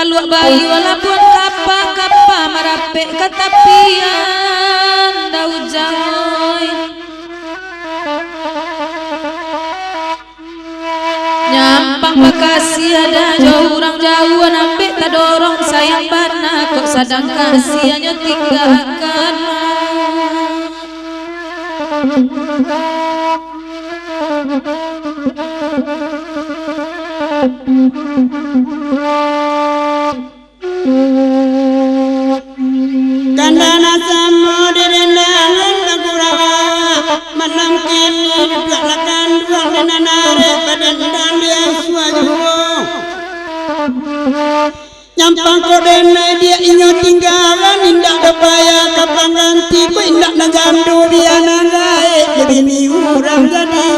Taluk bayi walaupun kapa merape katapian dau jaoy nyampang Bekasi ada jauh orang jauh nampe tak dorong sayang bana kok sadang kasih hanya tinggalkan Kandana samo di rendangan Bagurawa Manam kini duduk lakan dua denanare badan dan dia suajuwo Nyampang kodene dia inyo tinggalan indak dapaya kapang ganti ku indak nagamdu dia nangai jadi ni urang jadi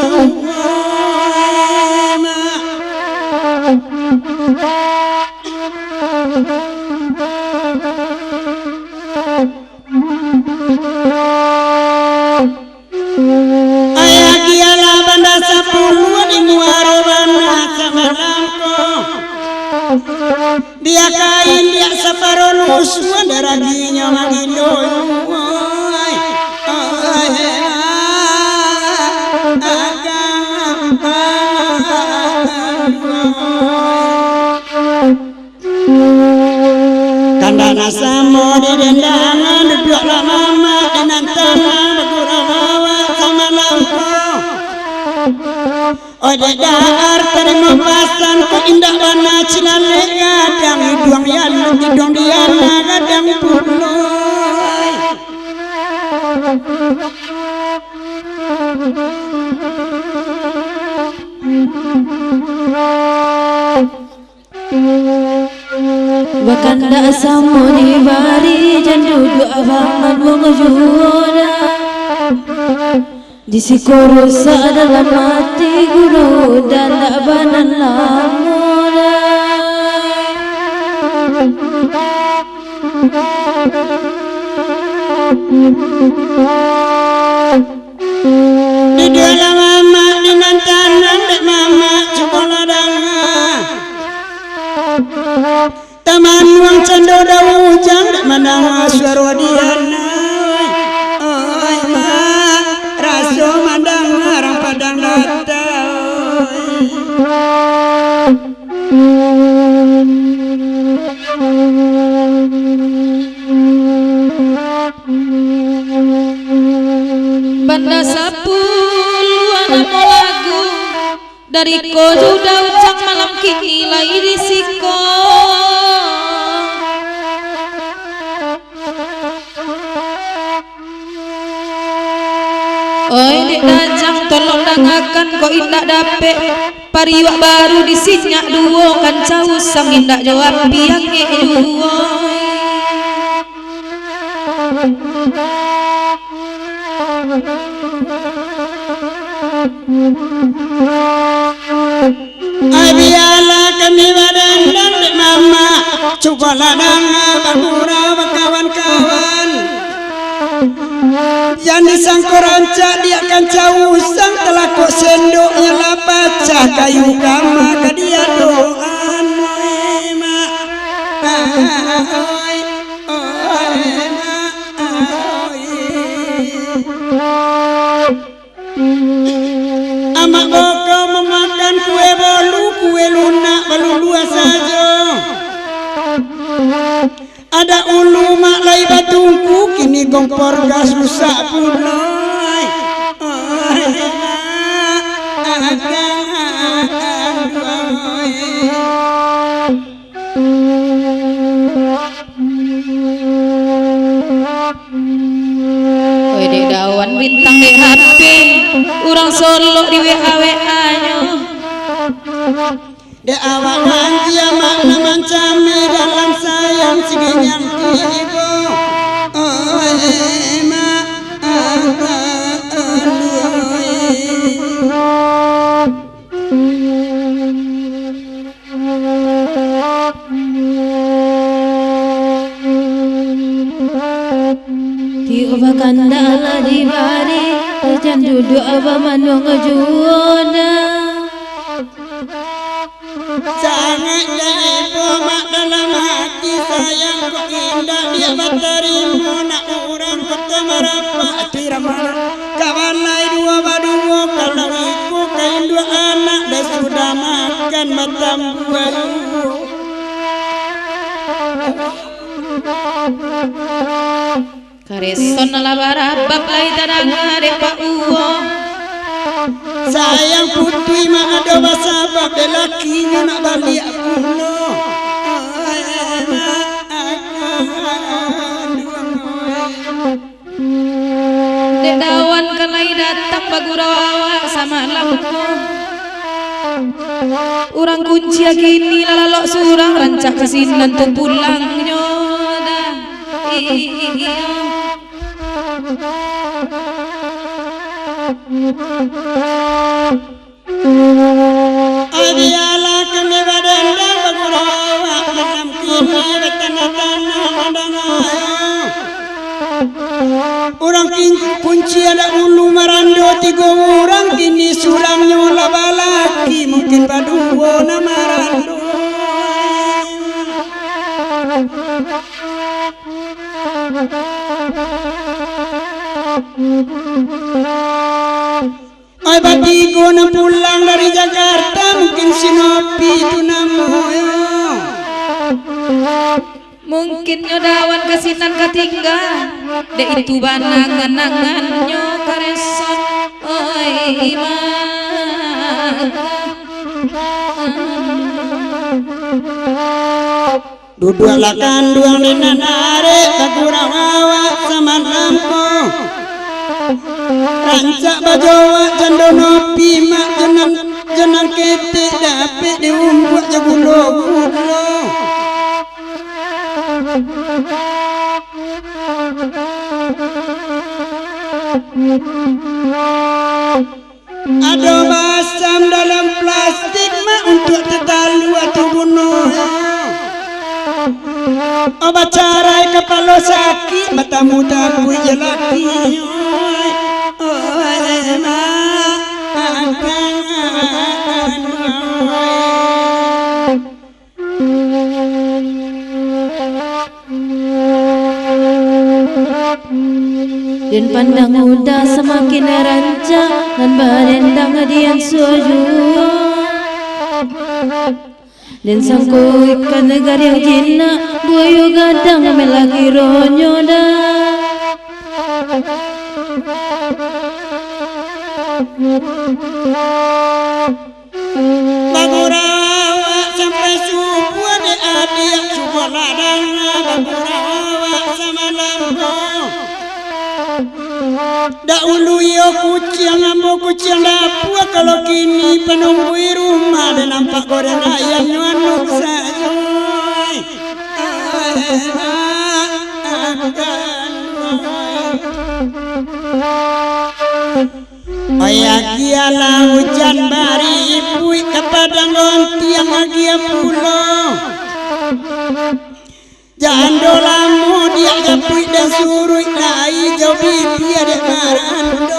ayah kiala banda sapuluh di muarabana samalangko dia kain dia saparolus wandaraginya magiloy Kandana samo di dendangan duduk lama dengan tanah Bagurawa sama lampu ode daar terima pasan ku indah bana cinale gadang hidung yan hidung diana gadang puloy Wakanda samo di bari jandudu abaman wong juna di sikoro dalam hati guru dan abanan lamuna di dalam mama dengan tanah dek mama sekolah danga taman wang cando dawu jang dek manang suara diana oi ma raso mandang orang padang datang banda sapuluan lagu dari ko sudah ucap malam kini lagi risiko oi dek dajang tolong dangakan kok indak dapet pariwak baru disinyak duo kan causang indak jawab biang duo Abiala kami badan dan mama coba ladang Bagurawa kawan-kawan yang disangkoranca dia kan jauh sang telah kok sendoknya lapaca kayu kama ke dia doan ma amak boko memakan kue bolu kue lunak balu dua saja ada ulu mak lai batungku kini gompor gas rusak pulai HP urang solo di WA nyo de awak manjia makna mancame dalam sayang siginyang tigo ma di oba kandala di bari jan duduk aba manung ngejuoda sangat ibu mak dalam hati sayang kok indah dia baterimo nak orang kota marapa tiramana kawan lain dua baduo kalau iku kain dua anak dah sudah makan matam baru kareson alabarabak lai tadangare pak uwo sayang putri mak ada basabak de lakinya nak balik puno dek dawan kalai datang bagurawa sama lampu urang kunci kini lalalok surang rancak kesinan tu pulang nyoda iya adiala kami badanda bagurawa dalam kini tanah-tanah orang kunci ada ulu marando tiga orang kini suram nyola balaki mungkin baduo na marando ay batigo na pulang dari Jakarta mungkin sinopi itu namoyo mungkin nyodawan kasinan katinggal dek itu banangan-nangan nyo kareson oi iman duduk lakan duang di nanare kakurawawa sama lampu rancak bajawa jandono pima jenang kete dapet diumbuat jagulo-gulo ada basam dalam plastik mak untuk tetalu atau bunuh obat carai kepala sakit matamu takut je laki dan pandang udah semakin rancak dan barendang dian soju dan sangko ikan negar yang jina boyo gadang melagi ronyo dah bagurawa sampai subuh de adik subuh ladang bagurawa sama lampu dahulu yo kucing ambo kucing dapur kalau kini penunggu rumah dan nampak goreng ayam nyuanuk saja Ayakialah hujan bari ipui kepada ngonti yang agia pulau jando lamu dia japui dan surui lai jauh bibi ada marah